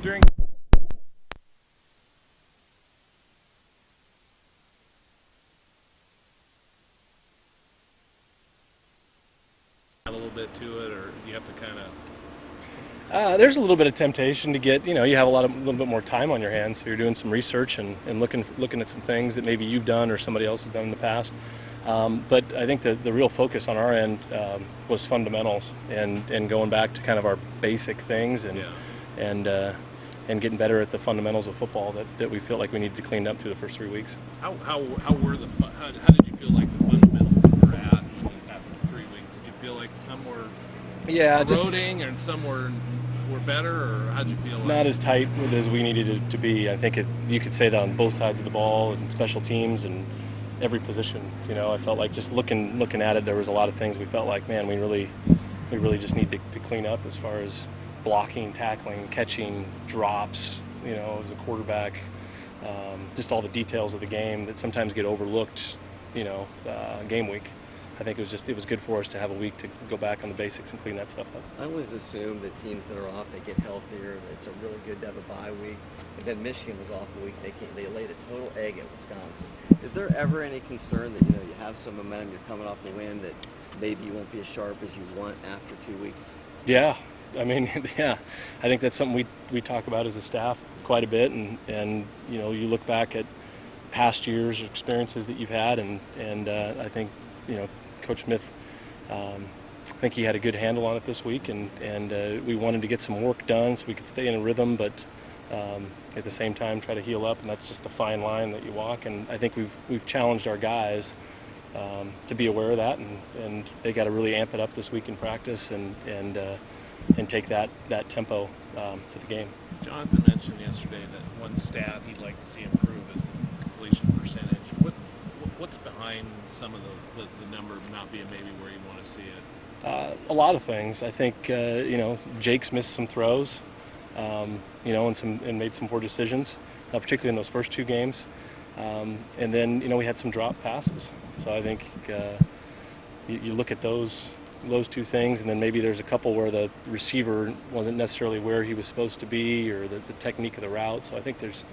During a little bit to it, or do you have to kind of? There's a little bit of temptation to get, you have a little bit more time on your hands, so you're doing some research and looking at some things that maybe you've done or somebody else has done in the past. But I think the real focus on our end was fundamentals and going back to kind of our basic things and and getting better at the fundamentals of football that we feel like we needed to clean up through the first 3 weeks. How were how did you feel like the fundamentals were at after 3 weeks? Did you feel like some were eroding and some were better, or how did you feel? Not as tight as we needed it to be. I think you could say that on both sides of the ball and special teams and every position. I felt like just looking at it, there was a lot of things we felt like, man, we really just need to clean up as far as blocking, tackling, catching, drops, as a quarterback, just all the details of the game that sometimes get overlooked, game week. I think it was good for us to have a week to go back on the basics and clean that stuff up. I always assume that teams that are off, they get healthier. It's a really good to have a bye week. And then Michigan was off a week. They laid a total egg at Wisconsin. Is there ever any concern that you have some momentum, you're coming off a win, that maybe you won't be as sharp as you want after 2 weeks? Yeah, I mean, yeah, I think that's something we talk about as a staff quite a bit, and you look back at past years, experiences that you've had, and I think Coach Smith, I think he had a good handle on it this week, and we wanted to get some work done so we could stay in a rhythm, but at the same time try to heal up, and that's just the fine line that you walk. And I think we've challenged our guys to be aware of that, and they got to really amp it up this week in practice and take that tempo to the game. Jonathan mentioned yesterday that one stat he'd like to see improve is the completion percentage. What's behind some of those, the number not being maybe where you want to see it? A lot of things. I think Jake's missed some throws, and made some poor decisions, particularly in those first two games. And then we had some drop passes. So I think you look at those two things, and then maybe there's a couple where the receiver wasn't necessarily where he was supposed to be, or the technique of the route. So I think there's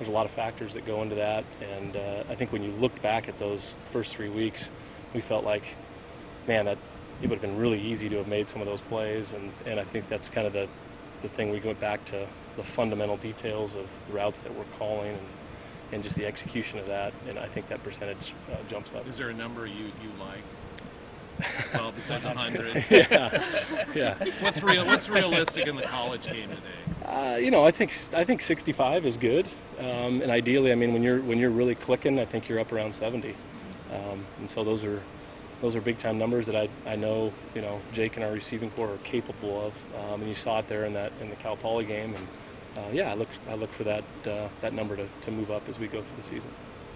a lot of factors that go into that, and I think when you look back at those first 3 weeks, we felt like, man, that it would have been really easy to have made some of those plays, and I think that's kind of the thing. We go back to the fundamental details of the routes that we're calling and just the execution of that, and I think that percentage jumps up. Is there a number you like? Well, besides 100. Yeah. What's realistic in the college game today? I think 65 is good, and ideally, I mean, when you're really clicking, I think you're up around 70, and so those are big time numbers that I know Jake and our receiving corps are capable of, and you saw it there in the Cal Poly game, and I look for that number to move up as we go through the season.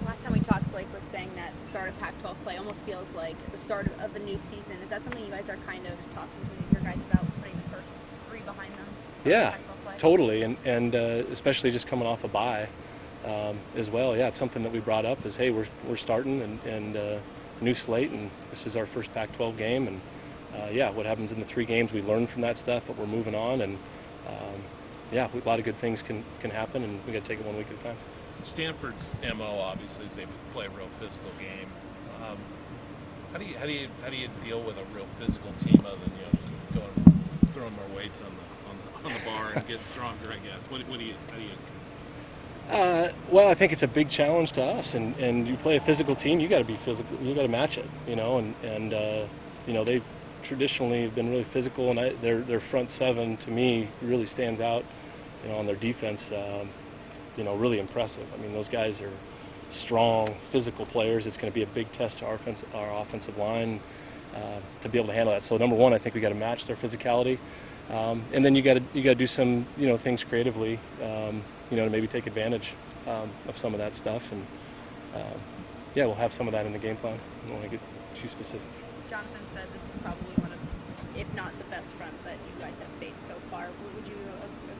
Last time we talked, Blake was saying that the start of Pac-12 play almost feels like the start of a new season. Is that something you guys are kind of talking to your guys about, putting the first three behind them? Yeah, totally, and especially just coming off a bye as well. Yeah, it's something that we brought up is, hey, we're starting and new slate, and this is our first Pac-12 game, and what happens in the 3 games, we learn from that stuff, but we're moving on, and a lot of good things can happen, and we got to take it 1 week at a time. Stanford's MO obviously is they play a real physical game. How do you deal with a real physical team other than just throwing more weights on the bar and get stronger? I guess. How do you? Well, I think it's a big challenge to us, and you play a physical team, you got to be physical, you got to match it, and they've traditionally been really physical, and their front seven to me really stands out, on their defense. Really impressive. I mean, those guys are strong, physical players. It's going to be a big test to our offensive line to be able to handle that. So number one, I think we got to match their physicality, and then you got to do some things creatively, to maybe take advantage of some of that stuff. And we'll have some of that in the game plan. I don't want to get too specific. Jonathan said this is probably one of, if not the best front that you guys have faced so far. Would you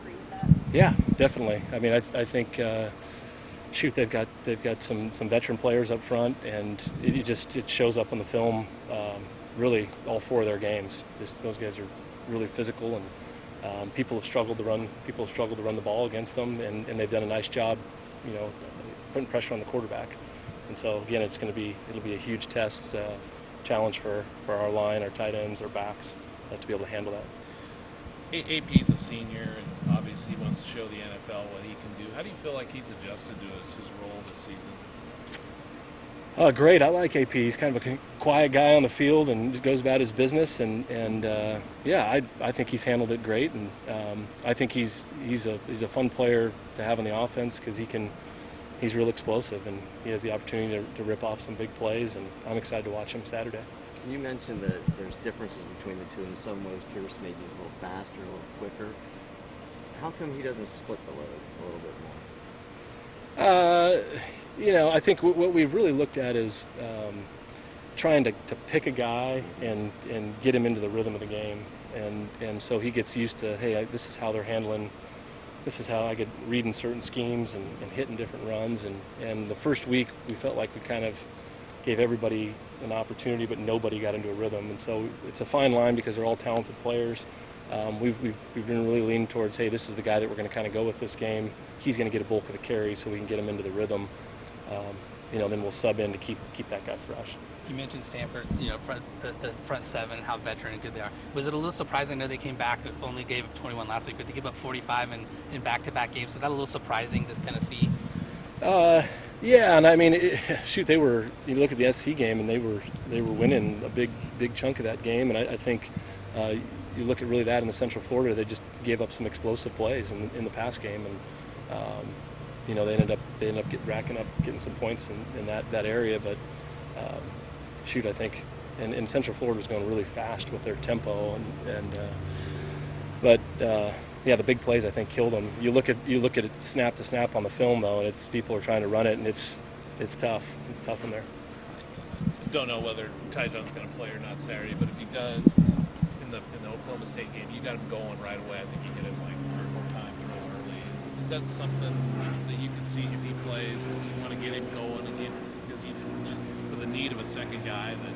agree with that? Yeah, definitely. I mean, I think they've got some veteran players up front, and it shows up on the film. Really, all 4 of their games. Those guys are really physical, people have struggled to run the ball against them, and they've done a nice job, putting pressure on the quarterback. And so again, it'll be a huge test, challenge for our line, our tight ends, our backs, to be able to handle that. AP's a senior, and obviously he wants to show the NFL what he can do. How do you feel like he's adjusted to his role this season? Great. I like AP. He's kind of a quiet guy on the field and goes about his business. And I think he's handled it great. And I think he's a fun player to have on the offense because he's real explosive and he has the opportunity to rip off some big plays. And I'm excited to watch him Saturday. You mentioned that there's differences between the two. In some ways, Pierce maybe is a little faster, a little quicker. How come he doesn't split the load a little bit more? I think what we've really looked at is trying to pick a guy and get him into the rhythm of the game. And so he gets used to, hey, this is how they're handling, this is how I get reading certain schemes and hitting different runs. And the first week, we felt like we kind of gave everybody an opportunity, but nobody got into a rhythm. And so it's a fine line because they're all talented players. We've been really leaning towards, hey, this is the guy that we're going to kind of go with this game. He's going to get a bulk of the carry so we can get him into the rhythm. Then we'll sub in to keep that guy fresh. You mentioned Stanford's, the front seven, how veteran and good they are. Was it a little surprising? I know they came back, only gave up 21 last week, but they gave up 45 in back-to-back games. So that a little surprising to kind of see? Yeah, and I mean, they were. You look at the SC game, and they were winning a big chunk of that game, and I think you look at really that in the Central Florida, they just gave up some explosive plays in the pass game, and they ended up racking up getting some points in that area, but I think and Central Florida was going really fast with their tempo, the big plays I think killed them. You look at it snap to snap on the film though, and people are trying to run it, and it's tough. It's tough in there. Don't know whether Ty John's going to play or not Saturday, but if he does, in the Oklahoma State game, you got him going right away. I think you hit him like 3 or 4 times real early. Is that something that you can see if he plays? You want to get him going again because he just for the need of a second guy? Then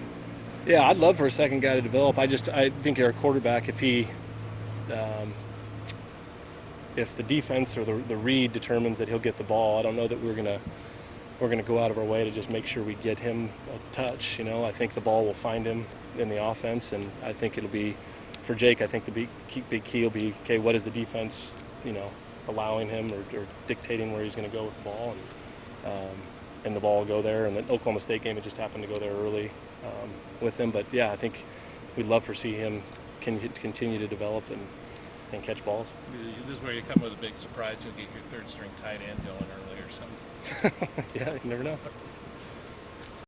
yeah, I'd love for a second guy to develop. I think our quarterback, if the defense or the read determines that he'll get the ball, I don't know that we're gonna go out of our way to just make sure we get him a touch. I think the ball will find him in the offense, and I think it'll be for Jake. I think the big key will be, okay, what is the defense, allowing him or dictating where he's going to go with the ball, and the ball will go there. And the Oklahoma State game, it just happened to go there early with him. But yeah, I think we'd love to see him continue to develop and catch balls. This is where you come with a big surprise. You'll get your third string tight end going early or something. Yeah, you never know.